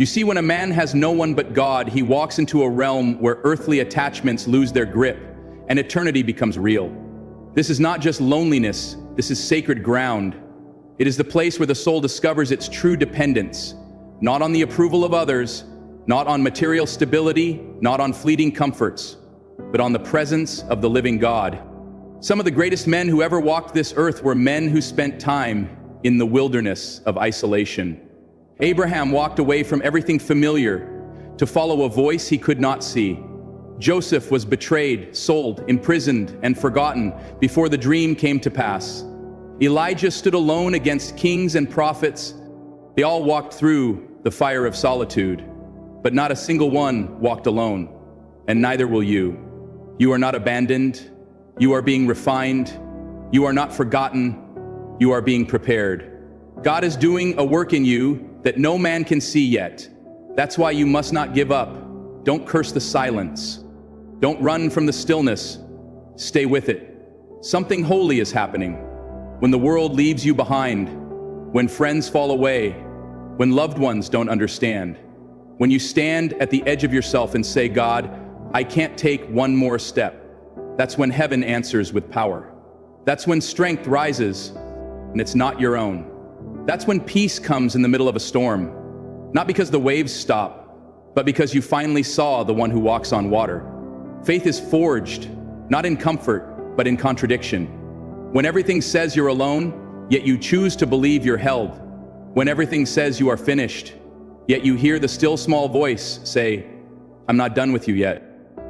You see, when a man has no one but God, he walks into a realm where earthly attachments lose their grip and eternity becomes real. This is not just loneliness, this is sacred ground. It is the place where the soul discovers its true dependence, not on the approval of others, not on material stability, not on fleeting comforts, but on the presence of the living God. Some of the greatest men who ever walked this earth were men who spent time in the wilderness of isolation. Abraham walked away from everything familiar to follow a voice he could not see. Joseph was betrayed, sold, imprisoned, and forgotten before the dream came to pass. Elijah stood alone against kings and prophets. They all walked through the fire of solitude, but not a single one walked alone, and neither will you. You are not abandoned. You are being refined. You are not forgotten. You are being prepared. God is doing a work in you that no man can see yet. That's why you must not give up. Don't curse the silence. Don't run from the stillness. Stay with it. Something holy is happening. When the world leaves you behind, when friends fall away, when loved ones don't understand, when you stand at the edge of yourself and say, God, I can't take one more step, that's when heaven answers with power. That's when strength rises, and it's not your own. That's when peace comes in the middle of a storm, not because the waves stop, but because you finally saw the one who walks on water. Faith is forged, not in comfort, but in contradiction. When everything says you're alone, yet you choose to believe you're held. When everything says you are finished, yet you hear the still small voice say, I'm not done with you yet.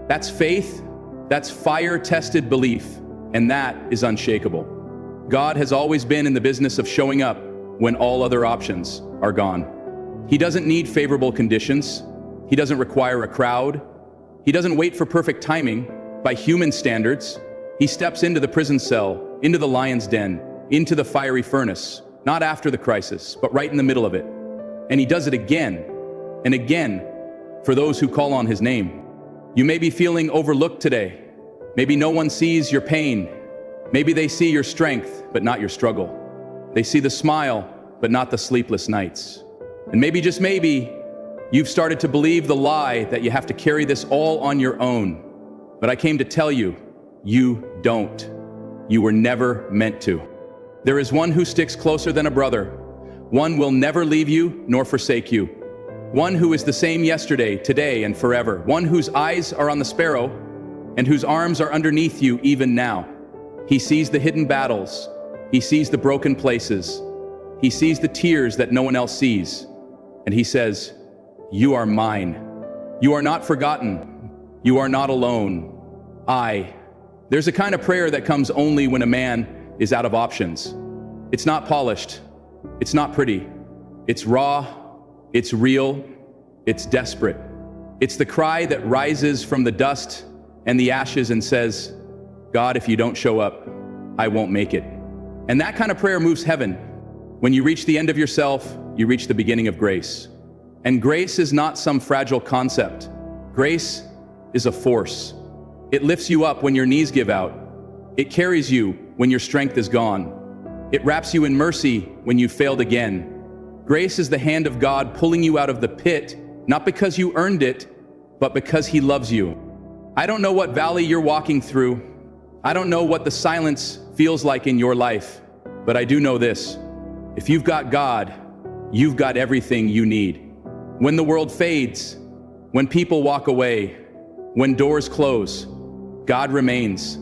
That's faith, that's fire-tested belief, and that is unshakable. God has always been in the business of showing up when all other options are gone. He doesn't need favorable conditions. He doesn't require a crowd. He doesn't wait for perfect timing. By human standards, he steps into the prison cell, into the lion's den, into the fiery furnace, not after the crisis, but right in the middle of it. And he does it again and again for those who call on his name. You may be feeling overlooked today. Maybe no one sees your pain. Maybe they see your strength, but not your struggle. They see the smile, but not the sleepless nights. And maybe, just maybe, you've started to believe the lie that you have to carry this all on your own. But I came to tell you, you don't. You were never meant to. There is one who sticks closer than a brother. One will never leave you nor forsake you. One who is the same yesterday, today, and forever. One whose eyes are on the sparrow and whose arms are underneath you even now. He sees the hidden battles. He sees the broken places. He sees the tears that no one else sees. And he says, you are mine. You are not forgotten. You are not alone. There's a kind of prayer that comes only when a man is out of options. It's not polished. It's not pretty. It's raw. It's real. It's desperate. It's the cry that rises from the dust and the ashes and says, God, if you don't show up, I won't make it. And that kind of prayer moves heaven. When you reach the end of yourself, you reach the beginning of grace. And grace is not some fragile concept. Grace is a force. It lifts you up when your knees give out. It carries you when your strength is gone. It wraps you in mercy when you've failed again. Grace is the hand of God pulling you out of the pit, not because you earned it, but because he loves you. I don't know what valley you're walking through. I don't know what the silence feels like in your life, but I do know this. If you've got God, you've got everything you need. When the world fades, when people walk away, when doors close, God remains.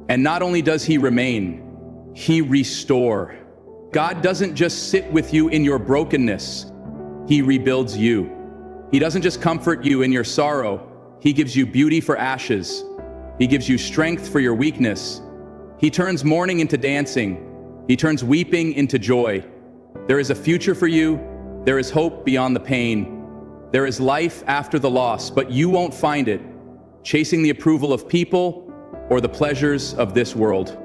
And not only does he remain, he restores. God doesn't just sit with you in your brokenness, he rebuilds you. He doesn't just comfort you in your sorrow, he gives you beauty for ashes. He gives you strength for your weakness. He turns mourning into dancing. He turns weeping into joy. There is a future for you. There is hope beyond the pain. There is life after the loss, but you won't find it chasing the approval of people or the pleasures of this world.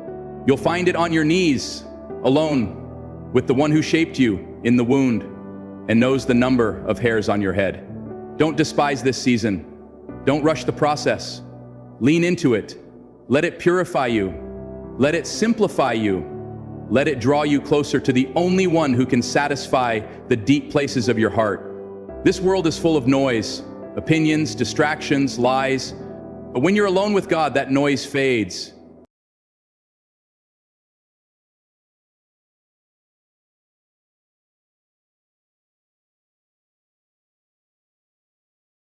You'll find it on your knees, alone, with the one who shaped you in the wound and knows the number of hairs on your head. Don't despise this season. Don't rush the process. Lean into it. Let it purify you. Let it simplify you. Let it draw you closer to the only one who can satisfy the deep places of your heart. This world is full of noise, opinions, distractions, lies. But when you're alone with God, that noise fades.